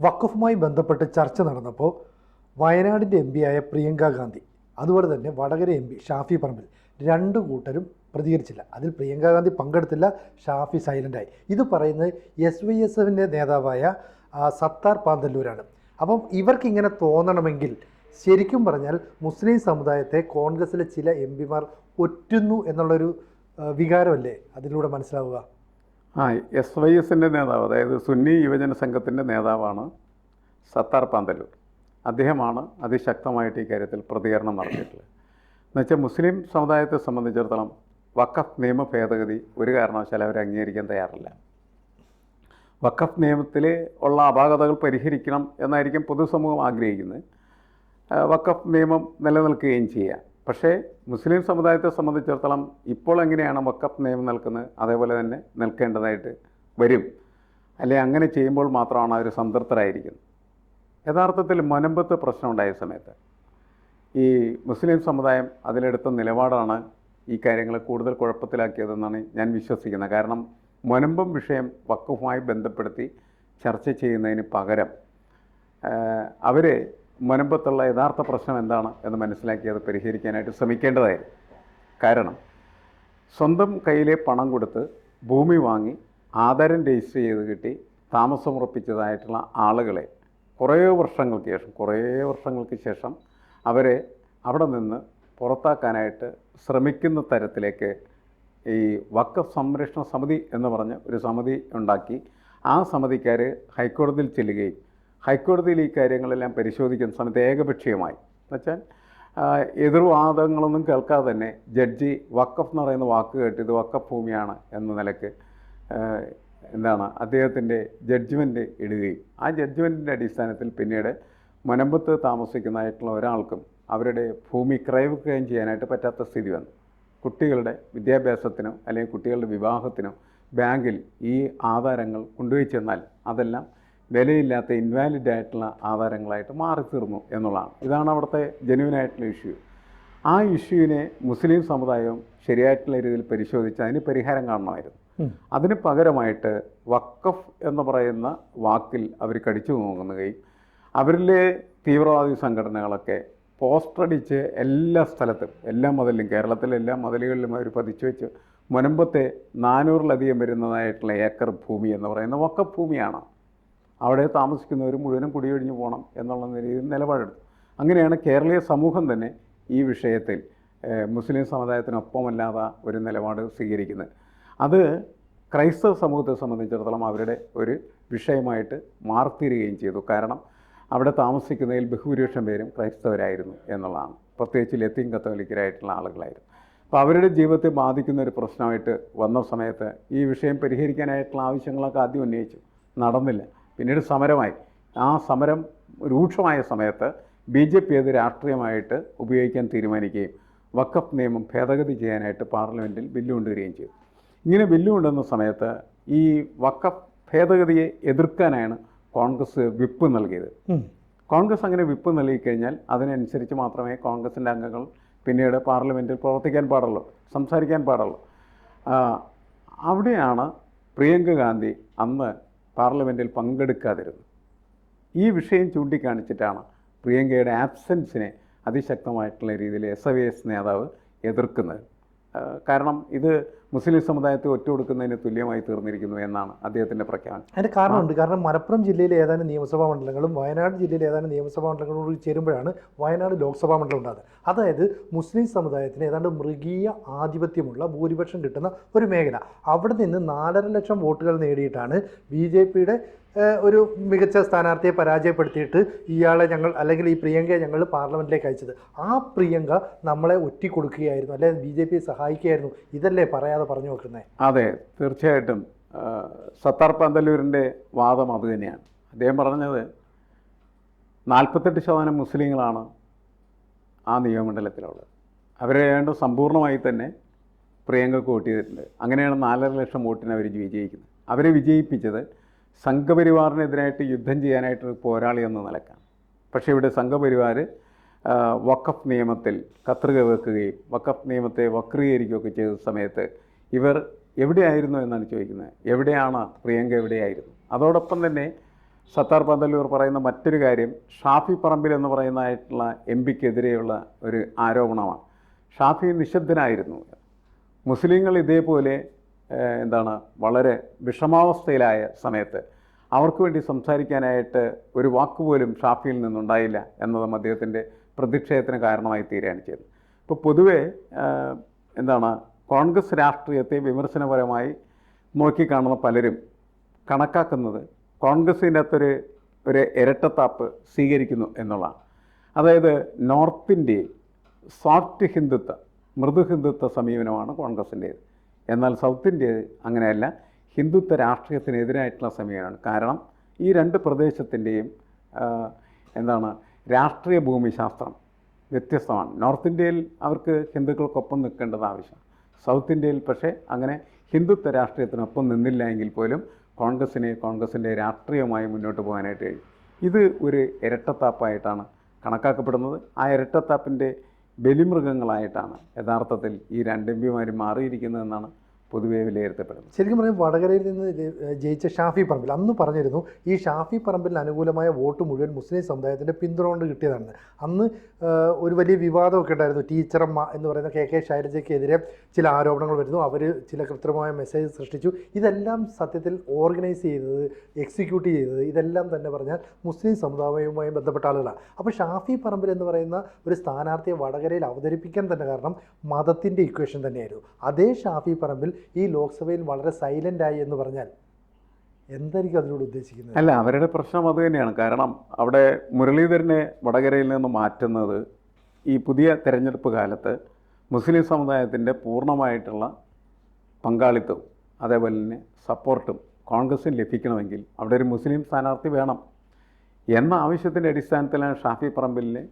വഖഫുമായി ബന്ധപ്പെട്ട് ചർച്ച നടന്നപ്പോൾ വയനാടിൻ്റെ എം പിയായ പ്രിയങ്ക ഗാന്ധി അതുപോലെ തന്നെ വടകര എം പി ഷാഫി പറമ്പിൽ രണ്ടു കൂട്ടരും പ്രതികരിച്ചില്ല. അതിൽ പ്രിയങ്ക ഗാന്ധി പങ്കെടുത്തില്ല, ഷാഫി സൈലൻ്റായി. ഇത് പറയുന്നത് SYSFിൻ്റെ നേതാവായ സത്താർ പാന്തല്ലൂരാണ്. അപ്പം ഇവർക്കിങ്ങനെ തോന്നണമെങ്കിൽ ശരിക്കും പറഞ്ഞാൽ മുസ്ലിം സമുദായത്തെ കോൺഗ്രസ്സിലെ ചില എം പിമാർ ഒറ്റുന്നു എന്നുള്ളൊരു വികാരമല്ലേ അതിലൂടെ മനസ്സിലാവുക? SYSൻ്റെ നേതാവ്, അതായത് സുന്നി യുവജന സംഘത്തിൻ്റെ നേതാവാണ് സത്താർ പാന്തല്ലൂർ. അദ്ദേഹമാണ് അതിശക്തമായിട്ട് ഈ കാര്യത്തിൽ പ്രതികരണം നടത്തിയിട്ടുള്ളത്. എന്നുവെച്ചാൽ മുസ്ലിം സമുദായത്തെ സംബന്ധിച്ചിടത്തോളം വഖഫ് നിയമ ഭേദഗതി ഒരു കാരണവശാലും അവർ അംഗീകരിക്കാൻ തയ്യാറല്ല. വഖഫ് നിയമത്തിൽ ഉള്ള അപാകതകൾ പരിഹരിക്കണം എന്നായിരിക്കും പൊതുസമൂഹം ആഗ്രഹിക്കുന്നത്. വഖഫ് നിയമം നിലനിൽക്കുകയും ചെയ്യാം. പക്ഷേ മുസ്ലിം സമുദായത്തെ സംബന്ധിച്ചിടത്തോളം ഇപ്പോൾ എങ്ങനെയാണ് വഖഫ് നിയമം നിൽക്കുന്നത് അതേപോലെ തന്നെ നിൽക്കേണ്ടതായിട്ട് വരും. അല്ലെങ്കിൽ അങ്ങനെ ചെയ്യുമ്പോൾ മാത്രമാണ് അവർ സംതൃപ്തരായിരിക്കുന്നത്. യഥാർത്ഥത്തിൽ മുനമ്പത്ത് പ്രശ്നമുണ്ടായ സമയത്ത് ഈ മുസ്ലിം സമുദായം അതിലെടുത്ത നിലപാടാണ് ഈ കാര്യങ്ങളെ കൂടുതൽ കുഴപ്പത്തിലാക്കിയതെന്നാണ് ഞാൻ വിശ്വസിക്കുന്നത്. കാരണം മുനമ്പം വിഷയം വഖഫുമായി ബന്ധപ്പെടുത്തി ചർച്ച ചെയ്യുന്നതിന് പകരം അവർ മുനമ്പത്തുള്ള യഥാർത്ഥ പ്രശ്നം എന്താണ് എന്ന് മനസ്സിലാക്കി അത് പരിഹരിക്കാനായിട്ട് ശ്രമിക്കേണ്ടതായിരുന്നു. കാരണം സ്വന്തം കയ്യിലെ പണം കൊടുത്ത് ഭൂമി വാങ്ങി ആധാരം രജിസ്റ്റർ ചെയ്ത് കിട്ടി താമസമുറപ്പിച്ചതായിട്ടുള്ള ആളുകളെ കുറേ വർഷങ്ങൾക്ക് ശേഷം അവരെ അവിടെ നിന്ന് പുറത്താക്കാനായിട്ട് ശ്രമിക്കുന്ന തരത്തിലേക്ക് ഈ വഖഫ് സംരക്ഷണ സമിതി എന്ന് പറഞ്ഞ് ഒരു സമിതി ഉണ്ടാക്കി ആ സമിതിക്കാർ ഹൈക്കോടതിയിൽ ചെല്ലുകയും ഹൈക്കോടതിയിൽ ഈ കാര്യങ്ങളെല്ലാം പരിശോധിക്കുന്ന സമയത്ത് ഏകപക്ഷീയമായി എന്നുവെച്ചാൽ എതിർവാദങ്ങളൊന്നും കേൾക്കാതെ തന്നെ ജഡ്ജി വഖഫ് എന്ന് പറയുന്ന വാക്ക് കേട്ട് ഇത് വഖഫ് ഭൂമിയാണ് എന്ന നിലയ്ക്ക് അദ്ദേഹത്തിൻ്റെ ജഡ്ജ്മെൻറ്റ് ഇടുകയും ആ ജഡ്ജ്മെൻറ്റിൻ്റെ അടിസ്ഥാനത്തിൽ പിന്നീട് മുനമ്പത്ത് താമസിക്കുന്നതായിട്ടുള്ള ഒരാൾക്കും അവരുടെ ഭൂമി ക്രയവിക്രയം ചെയ്യാനായിട്ട് പറ്റാത്ത സ്ഥിതി വന്നു. കുട്ടികളുടെ വിദ്യാഭ്യാസത്തിനോ അല്ലെങ്കിൽ കുട്ടികളുടെ വിവാഹത്തിനോ ബാങ്കിൽ ഈ ആധാരങ്ങൾ കൊണ്ടുപോയി ചെന്നാൽ അതെല്ലാം വിലയില്ലാത്ത ഇൻവാലിഡ് ആയിട്ടുള്ള ആധാരങ്ങളായിട്ട് മാറിത്തീർന്നു എന്നുള്ളതാണ്. ഇതാണ് അവിടുത്തെ ജെന്യുവനായിട്ടുള്ള ഇഷ്യൂ. ആ ഇഷ്യൂവിനെ മുസ്ലിം സമുദായവും ശരിയായിട്ടുള്ള രീതിയിൽ പരിശോധിച്ച് അതിന് പരിഹാരം കാണണമായിരുന്നു. അതിന് പകരമായിട്ട് വഖഫ് എന്ന് പറയുന്ന വാക്കിൽ അവർ കടിച്ചു നോക്കുകയും അവരിലെ തീവ്രവാദി സംഘടനകളൊക്കെ പോസ്റ്റർ അടിച്ച് എല്ലാ സ്ഥലത്തും എല്ലാ മതിലും കേരളത്തിലെ എല്ലാ മതിലുകളിലും അവർ പതിച്ചു വെച്ച് മുനമ്പത്തെ 400-ലധികം വരുന്നതായിട്ടുള്ള ഏക്കർ ഭൂമി എന്ന് പറയുന്ന വഖഫ് ഭൂമിയാണ്. അവിടെ താമസിക്കുന്നവർ മുഴുവനും കുടിയൊഴിഞ്ഞു പോകണം എന്നുള്ള രീതിയിൽ നിലപാടെടുത്തു. അങ്ങനെയാണ് കേരളീയ സമൂഹം തന്നെ ഈ വിഷയത്തിൽ മുസ്ലിം സമുദായത്തിനൊപ്പമല്ലാതെ ഒരു നിലപാട് സ്വീകരിക്കുന്നത്. അത് ക്രൈസ്തവ സമൂഹത്തെ സംബന്ധിച്ചിടത്തോളം അവരുടെ ഒരു വിഷയമായിട്ട് മാറിത്തീരുകയും ചെയ്തു. കാരണം അവിടെ താമസിക്കുന്നതിൽ ബഹുഭൂരിപക്ഷം പേരും ക്രൈസ്തവരായിരുന്നു എന്നുള്ളതാണ്. പ്രത്യേകിച്ച് ലത്തീൻ കത്തോലിക്കരായിട്ടുള്ള ആളുകളായിരുന്നു. അപ്പോൾ അവരുടെ ജീവിതത്തെ ബാധിക്കുന്ന ഒരു പ്രശ്നമായിട്ട് വന്ന സമയത്ത് ഈ വിഷയം പരിഹരിക്കാനായിട്ടുള്ള ആവശ്യങ്ങളൊക്കെ ആദ്യം ഉന്നയിച്ചു, നടന്നില്ല. പിന്നീട് സമരമായി. ആ സമരം രൂക്ഷമായ സമയത്ത് BJP അത് രാഷ്ട്രീയമായിട്ട് ഉപയോഗിക്കാൻ തീരുമാനിക്കുകയും വഖഫ് നിയമം ഭേദഗതി ചെയ്യാനായിട്ട് പാർലമെൻറ്റിൽ ബില്ല് കൊണ്ടുവരികയും ചെയ്തു. ഇങ്ങനെ ബില്ല് കൊണ്ടുവന്ന സമയത്ത് ഈ വഖഫ് ഭേദഗതിയെ എതിർക്കാനാണ് കോൺഗ്രസ് വിപ്പ് നൽകിയത്. കോൺഗ്രസ് അങ്ങനെ വിപ്പ് നൽകിക്കഴിഞ്ഞാൽ അതിനനുസരിച്ച് മാത്രമേ കോൺഗ്രസിൻ്റെ അംഗങ്ങൾ പിന്നീട് പാർലമെൻറ്റിൽ പ്രവർത്തിക്കാൻ പാടുള്ളൂ, സംസാരിക്കാൻ പാടുള്ളൂ. അവിടെയാണ് പ്രിയങ്ക ഗാന്ധി അന്ന് പാർലമെൻറ്റിൽ പങ്കെടുക്കാതിരുന്നത്. ഈ വിഷയം ചൂണ്ടിക്കാണിച്ചിട്ടാണ് പ്രിയങ്കയുടെ ആബ്സെൻസിനെ അതിശക്തമായിട്ടുള്ള രീതിയിൽ SYS നേതാവ് എതിർക്കുന്നത്. കാരണം ഇത് മുസ്ലിം സമുദായത്തെ ഒറ്റുകൊടുക്കുന്നതിന് തുല്യമായി തീർന്നിരിക്കുന്നു എന്നാണ് അദ്ദേഹത്തിൻ്റെ പ്രഖ്യാപനം. അതിൻ്റെ കാരണമുണ്ട്. കാരണം മലപ്പുറം ജില്ലയിലെ ഏതാനും നിയമസഭാ മണ്ഡലങ്ങളും വയനാട് ജില്ലയിലെ ഏതാനും നിയമസഭാ മണ്ഡലങ്ങളോട് ചേരുമ്പോഴാണ് വയനാട് ലോക്സഭാ മണ്ഡലം ഉണ്ടാകുന്നത്. അതായത് മുസ്ലിം സമുദായത്തിന് ഏതാണ്ട് മൃഗീയ ആധിപത്യമുള്ള ഭൂരിപക്ഷം കിട്ടുന്ന ഒരു മേഖല. അവിടെ നിന്ന് 4.5 ലക്ഷം വോട്ടുകൾ നേടിയിട്ടാണ് BJPയുടെ ഒരു മികച്ച സ്ഥാനാർത്ഥിയെ പരാജയപ്പെടുത്തിയിട്ട് ഇയാളെ ഞങ്ങൾ അല്ലെങ്കിൽ ഈ പ്രിയങ്കയെ ഞങ്ങൾ പാർലമെൻറ്റിലേക്ക് അയച്ചത്. ആ പ്രിയങ്ക നമ്മളെ ഒറ്റിക്കൊടുക്കുകയായിരുന്നു, അല്ലെങ്കിൽ BJP സഹായിക്കുകയായിരുന്നു. ഇതല്ലേ പറയാതെ പറഞ്ഞു വെക്കുന്നത്? അതെ, തീർച്ചയായിട്ടും സത്താർ പാന്തല്ലൂരിൻ്റെ വാദം അത് തന്നെയാണ്. അദ്ദേഹം പറഞ്ഞത് 48% മുസ്ലിങ്ങളാണ് ആ നിയമമണ്ഡലത്തിലുള്ളത്. അവരെ ഏതാണ്ട് സമ്പൂർണ്ണമായി തന്നെ പ്രിയങ്കക്ക് വോട്ട് ചെയ്തിട്ടുണ്ട്. അങ്ങനെയാണ് 4.5 ലക്ഷം വോട്ടിന് അവർ വിജയിക്കുന്നത്. അവരെ വിജയിപ്പിച്ചത് സംഘപരിവാറിനെതിരായിട്ട് യുദ്ധം ചെയ്യാനായിട്ടൊരു പോരാളി എന്ന നിലക്കാണ്. പക്ഷേ ഇവിടെ സംഘപരിവാർ വഖഫ് നിയമത്തിൽ കത്രിക വെക്കുകയും വഖഫ് നിയമത്തെ വക്രീകരിക്കുകയൊക്കെ ചെയ്ത സമയത്ത് ഇവർ എവിടെയായിരുന്നു എന്നാണ് ചോദിക്കുന്നത്. എവിടെയാണ് പ്രിയങ്ക, എവിടെയായിരുന്നു? അതോടൊപ്പം തന്നെ സത്താർ പന്തല്ലൂർ പറയുന്ന മറ്റൊരു കാര്യം ഷാഫി പറമ്പിൽ എന്ന് പറയുന്നതായിട്ടുള്ള എം പിക്കെതിരെയുള്ള ഒരു ആരോപണമാണ്. ഷാഫി നിശബ്ദനായിരുന്നു. മുസ്ലിങ്ങൾ ഇതേപോലെ വളരെ വിഷമാവസ്ഥയിലായ സമയത്ത് അവർക്ക് വേണ്ടി സംസാരിക്കാനായിട്ട് ഒരു വാക്കുപോലും ഷാഫിയിൽ നിന്നുണ്ടായില്ല എന്നതും അദ്ദേഹത്തിൻ്റെ പ്രതിഷേധത്തിന് കാരണമായി തീരുകയാണ് ചെയ്തത്. ഇപ്പോൾ പൊതുവെ കോൺഗ്രസ് രാഷ്ട്രീയത്തെ വിമർശനപരമായി നോക്കിക്കാണുന്ന പലരും കണക്കാക്കുന്നത് കോൺഗ്രസിൻ്റെ അകത്തൊരു ഇരട്ടത്താപ്പ് സ്വീകരിക്കുന്നു എന്നുള്ളതാണ്. അതായത് നോർത്ത് ഇന്ത്യയിൽ സോഫ്റ്റ് ഹിന്ദുത്വ, മൃദു ഹിന്ദുത്വ സമീപനമാണ് കോൺഗ്രസിൻ്റേത്. എന്നാൽ സൗത്ത് ഇന്ത്യ അങ്ങനെയല്ല, ഹിന്ദുത്വ രാഷ്ട്രീയത്തിനെതിരായിട്ടുള്ള സമീപനമാണ്. കാരണം ഈ രണ്ട് പ്രദേശത്തിൻ്റെയും രാഷ്ട്രീയ ഭൂമിശാസ്ത്രം വ്യത്യസ്തമാണ്. നോർത്ത് ഇന്ത്യയിൽ അവർക്ക് ഹിന്ദുക്കൾക്കൊപ്പം നിൽക്കേണ്ടത് ആവശ്യമാണ്. സൗത്ത് ഇന്ത്യയിൽ പക്ഷേ അങ്ങനെ ഹിന്ദുത്വ രാഷ്ട്രീയത്തിനൊപ്പം നിന്നില്ല എങ്കിൽ പോലും കോൺഗ്രസിൻ്റെ രാഷ്ട്രീയമായി മുന്നോട്ട് പോകാനായിട്ട് കഴിയും. ഇത് ഒരു ഇരട്ടത്താപ്പായിട്ടാണ് കണക്കാക്കപ്പെടുന്നത്. ആ ഇരട്ടത്താപ്പിൻ്റെ ബലിമൃഗങ്ങളായിട്ടാണ് യഥാർത്ഥത്തിൽ ഈ രണ്ട് എം പിമാരും മാറിയിരിക്കുന്നതെന്നാണ് പൊതുവെ വിലയിരുത്തപ്പെടുന്നത്. ശരിക്കും പറഞ്ഞാൽ വടകരയിൽ നിന്ന് ജയിച്ച ഷാഫി പറമ്പിൽ അന്ന് പറഞ്ഞിരുന്നു ഈ ഷാഫി പറമ്പിൽ അനുകൂലമായ വോട്ട് മുഴുവൻ മുസ്ലിം സമുദായത്തിൻ്റെ പിന്തുണ കൊണ്ട് കിട്ടിയതാണ്. അന്ന് ഒരു വലിയ വിവാദമൊക്കെ ഉണ്ടായിരുന്നു. ടീച്ചറമ്മ എന്ന് പറയുന്ന കെ ശൈലജയ്ക്കെതിരെ ചില ആരോപണങ്ങൾ വരുന്നു, അവർ ചില കൃത്രിമമായ മെസ്സേജ് സൃഷ്ടിച്ചു. ഇതെല്ലാം സത്യത്തിൽ ഓർഗനൈസ് ചെയ്തത്, എക്സിക്യൂട്ട് ചെയ്തത് ഇതെല്ലാം തന്നെ പറഞ്ഞാൽ മുസ്ലിം സമുദായവുമായി ബന്ധപ്പെട്ട ആളുകളാണ്. അപ്പോൾ ഷാഫി പറമ്പിൽ എന്ന് പറയുന്ന ഒരു സ്ഥാനാർത്ഥിയെ വടകരയിൽ അവതരിപ്പിക്കാൻ തന്നെ കാരണം മതത്തിൻ്റെ ഇക്വേഷൻ തന്നെയായിരുന്നു. അതേ ഷാഫി പറമ്പിൽ ഈ ലോക്സഭയിൽ വളരെ സൈലൻ്റായി എന്ന് പറഞ്ഞാൽ എന്തായിരിക്കും അതിനോട് ഉദ്ദേശിക്കുന്നത്? അല്ല, അവരുടെ പ്രശ്നം അത് തന്നെയാണ്. കാരണം അവിടെ മുരളീധരനെ വടകരയിൽ നിന്ന് മാറ്റുന്നത് ഈ പുതിയ തെരഞ്ഞെടുപ്പ് കാലത്ത് മുസ്ലിം സമുദായത്തിൻ്റെ പൂർണ്ണമായിട്ടുള്ള പങ്കാളിത്തവും അതേപോലെ തന്നെ സപ്പോർട്ടും കോൺഗ്രസിന് ലഭിക്കണമെങ്കിൽ അവിടെ ഒരു മുസ്ലിം സ്ഥാനാർത്ഥി വേണം എന്ന ആവശ്യത്തിൻ്റെ അടിസ്ഥാനത്തിലാണ് ഷാഫി പറമ്പിലിനെ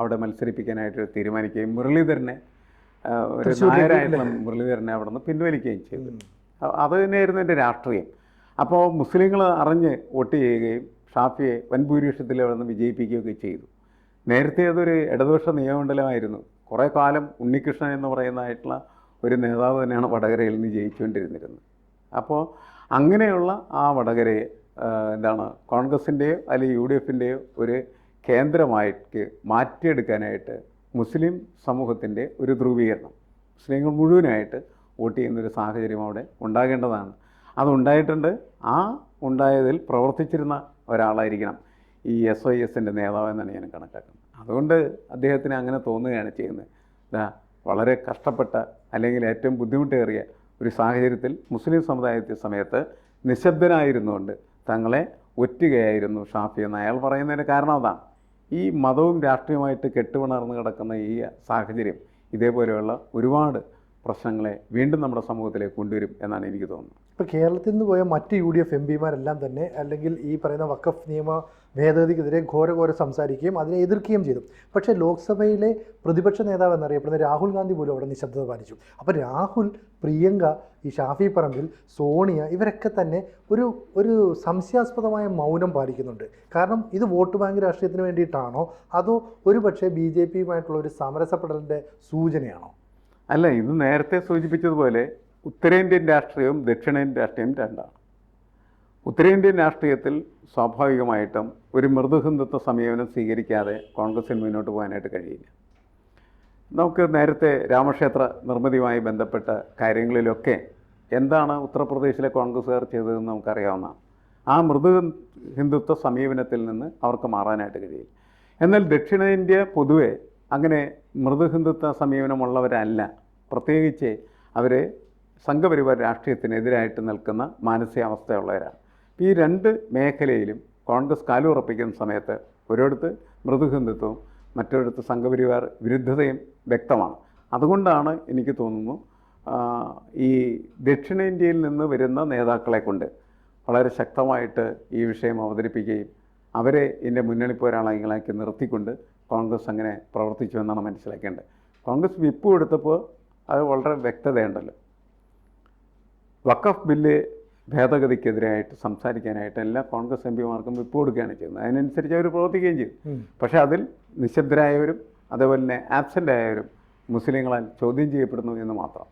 അവിടെ മത്സരിപ്പിക്കാനായിട്ട് തീരുമാനിക്കുകയും മുരളീധരനെ ഒരു നായരായിട്ടുള്ള മുരളീധരനെ അവിടെ നിന്ന് പിൻവലിക്കുകയും ചെയ്തു. അത് തന്നെയായിരുന്നു എൻ്റെ രാഷ്ട്രീയം. അപ്പോൾ മുസ്ലിങ്ങൾ അറിഞ്ഞ് വോട്ട് ചെയ്യുകയും ഷാഫിയെ വൻഭൂരിപക്ഷത്തിൽ അവിടെ നിന്ന് വിജയിപ്പിക്കുകയൊക്കെ ചെയ്തു. നേരത്തെ അതൊരു ഇടതുപക്ഷ നിയമമണ്ഡലമായിരുന്നു. കുറേ കാലം ഉണ്ണികൃഷ്ണൻ എന്ന് പറയുന്നതായിട്ടുള്ള ഒരു നേതാവ് തന്നെയാണ് വടകരയിൽ നിന്ന് ജയിച്ചുകൊണ്ടിരുന്നിരുന്നത്. അപ്പോൾ അങ്ങനെയുള്ള ആ വടകരയെ കോൺഗ്രസിൻ്റെയോ അല്ലെങ്കിൽ UDFൻ്റെയോ ഒരു കേന്ദ്രമായിട്ട് മാറ്റിയെടുക്കാനായിട്ട് മുസ്ലിം സമൂഹത്തിൻ്റെ ഒരു ധ്രുവീകരണം, മുസ്ലിങ്ങൾ മുഴുവനായിട്ട് വോട്ട് ചെയ്യുന്നൊരു സാഹചര്യം അവിടെ ഉണ്ടാകേണ്ടതാണ്. അതുണ്ടായിട്ടുണ്ട്. ആ ഉണ്ടായതിൽ പ്രവർത്തിച്ചിരുന്ന ഒരാളായിരിക്കണം ഈ SYSൻ്റെ നേതാവ് എന്നാണ് ഞാൻ കണക്കാക്കുന്നത്. അതുകൊണ്ട് അദ്ദേഹത്തിന് അങ്ങനെ തോന്നുകയാണ് ചെയ്യുന്നത്. വളരെ കഷ്ടപ്പെട്ട അല്ലെങ്കിൽ ഏറ്റവും ബുദ്ധിമുട്ടേറിയ ഒരു സാഹചര്യത്തിൽ മുസ്ലിം സമുദായത്തെ സമയത്ത് നിശബ്ദനായിരുന്നുകൊണ്ട് തങ്ങളെ ഒറ്റുകയായിരുന്നു ഷാഫി എന്ന് അയാൾ പറയുന്നതിന് കാരണം അതാണ്. ഈ മതവും രാഷ്ട്രീയമായിട്ട് കെട്ടുപിണർന്ന് കിടക്കുന്ന ഈ സാഹചര്യം ഇതേപോലെയുള്ള ഒരുപാട് പ്രശ്നങ്ങളെ വീണ്ടും നമ്മുടെ സമൂഹത്തിലേക്ക് കൊണ്ടുവരും എന്നാണ് എനിക്ക് തോന്നുന്നത്. ഇപ്പോൾ കേരളത്തിൽ നിന്ന് പോയ മറ്റ് UDF MPമാരെല്ലാം തന്നെ അല്ലെങ്കിൽ ഈ പറയുന്ന വഖഫ് നിയമ ഭേദഗതിക്കെതിരെ ഘോരഘോരം സംസാരിക്കുകയും അതിനെ എതിർക്കുകയും ചെയ്തു. പക്ഷേ ലോക്സഭയിലെ പ്രതിപക്ഷ നേതാവ് എന്നറിയപ്പെടുന്ന രാഹുൽ ഗാന്ധി പോലും അവിടെ നിശബ്ദത പാലിച്ചു. അപ്പോൾ രാഹുൽ, പ്രിയങ്ക, ഈ ഷാഫി പറമ്പിൽ, സോണിയ ഇവരൊക്കെ തന്നെ ഒരു സംശയാസ്പദമായ മൗനം പാലിക്കുന്നുണ്ട്. കാരണം ഇത് വോട്ട് ബാങ്ക് രാഷ്ട്രീയത്തിന് വേണ്ടിയിട്ടാണോ അതോ ഒരു പക്ഷേ BJPയുമായിട്ടുള്ള ഒരു സമരസപ്പെടലിൻ്റെ സൂചനയാണോ? അല്ല, ഇത് നേരത്തെ സൂചിപ്പിച്ചതുപോലെ ഉത്തരേന്ത്യൻ രാഷ്ട്രീയവും ദക്ഷിണേന്ത്യൻ രാഷ്ട്രീയവും രണ്ടാണ്. ഉത്തരേന്ത്യൻ രാഷ്ട്രീയത്തിൽ സ്വാഭാവികമായിട്ടും ഒരു മൃദുഹിന്ദുത്വ സമീപനം സ്വീകരിക്കാതെ കോൺഗ്രസിന് മുന്നോട്ട് പോകാനായിട്ട് കഴിയില്ല. നമുക്ക് നേരത്തെ രാമക്ഷേത്ര നിർമ്മിതിയുമായി ബന്ധപ്പെട്ട കാര്യങ്ങളിലൊക്കെ എന്താണ് ഉത്തർപ്രദേശിലെ കോൺഗ്രസ്സുകാർ ചെയ്തതെന്ന് നമുക്കറിയാവുന്നതാണ്. ആ മൃദു ഹിന്ദുത്വ സമീപനത്തിൽ നിന്ന് അവർക്ക് മാറാനായിട്ട് കഴിയില്ല. എന്നാൽ ദക്ഷിണേന്ത്യ പൊതുവെ അങ്ങനെ മൃദു ഹിന്ദുത്വ സമീപനമുള്ളവരല്ല. പ്രത്യേകിച്ച് അവർ സംഘപരിവാർ രാഷ്ട്രീയത്തിനെതിരായിട്ട് നിൽക്കുന്ന മാനസികാവസ്ഥയുള്ളവരാണ്. ഈ രണ്ട് മേഖലയിലും കോൺഗ്രസ് കാലുറപ്പിക്കുന്ന സമയത്ത് ഒരിടത്ത് മൃദു ഹിന്ദുത്വവും മറ്റൊരിടത്ത് സംഘപരിവാർ വിരുദ്ധതയും വ്യക്തമാണ്. അതുകൊണ്ടാണ് എനിക്ക് തോന്നുന്നു ഈ ദക്ഷിണേന്ത്യയിൽ നിന്ന് വരുന്ന നേതാക്കളെ കൊണ്ട് വളരെ ശക്തമായിട്ട് ഈ വിഷയം അവതരിപ്പിക്കുകയും അവരെ ഇതിൻ്റെ മുന്നണി പോരാളികളാക്കി നിർത്തിക്കൊണ്ട് കോൺഗ്രസ് അങ്ങനെ പ്രവർത്തിച്ചു എന്നാണ് മനസ്സിലാക്കേണ്ടത്. കോൺഗ്രസ് വിപ്പ് കൊടുത്തപ്പോൾ അത് വളരെ വ്യക്തതയുണ്ടല്ലോ. വഖഫ് ബില്ല് ഭേദഗതിക്കെതിരായിട്ട് സംസാരിക്കാനായിട്ട് എല്ലാ കോൺഗ്രസ് MPമാർക്കും വിപ്പ് കൊടുക്കുകയാണ് ചെയ്യുന്നത്. അതിനനുസരിച്ച് അവർ പ്രവർത്തിക്കുകയും ചെയ്തു. പക്ഷേ അതിൽ നിശബ്ദരായവരും അതേപോലെ തന്നെ ആബ്സെൻ്റ് ആയവരും മുസ്ലിങ്ങളാൽ ചോദ്യം ചെയ്യപ്പെടുന്നു എന്ന് മാത്രം.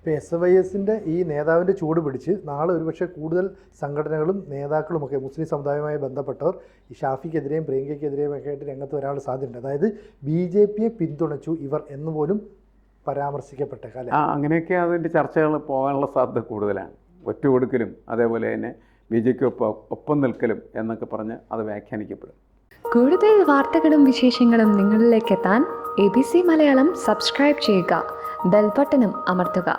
ഇപ്പോൾ SYSൻ്റെ ഈ നേതാവിൻ്റെ ചൂട് പിടിച്ച് നാളെ ഒരുപക്ഷെ കൂടുതൽ സംഘടനകളും നേതാക്കളുമൊക്കെ മുസ്ലിം സമുദായവുമായി ബന്ധപ്പെട്ടവർ ഈ ഷാഫിക്കെതിരെയും പ്രിയങ്കയ്ക്കെതിരെയും ഒക്കെ ആയിട്ട് രംഗത്ത് വരാനുള്ള സാധ്യതയുണ്ട്. അതായത് BJPയെ പിന്തുണച്ചു ഇവർ എന്ന് പോലും പരാമർശിക്കപ്പെട്ടേക്കാം. അങ്ങനെയൊക്കെ അതിൻ്റെ ചർച്ചകൾ പോകാനുള്ള സാധ്യത കൂടുതലാണ്. ഒറ്റുകൊടുക്കലും അതേപോലെ തന്നെ BJPക്കൊപ്പം നിൽക്കലും എന്നൊക്കെ പറഞ്ഞ് അത് വ്യാഖ്യാനിക്കപ്പെടും. കൂടുതൽ വാർത്തകളും വിശേഷങ്ങളും നിങ്ങളിലേക്ക് എത്താൻ ABC മലയാളം സബ്സ്ക്രൈബ് ചെയ്യുക, ബെൽ ബട്ടണും അമർത്തുക.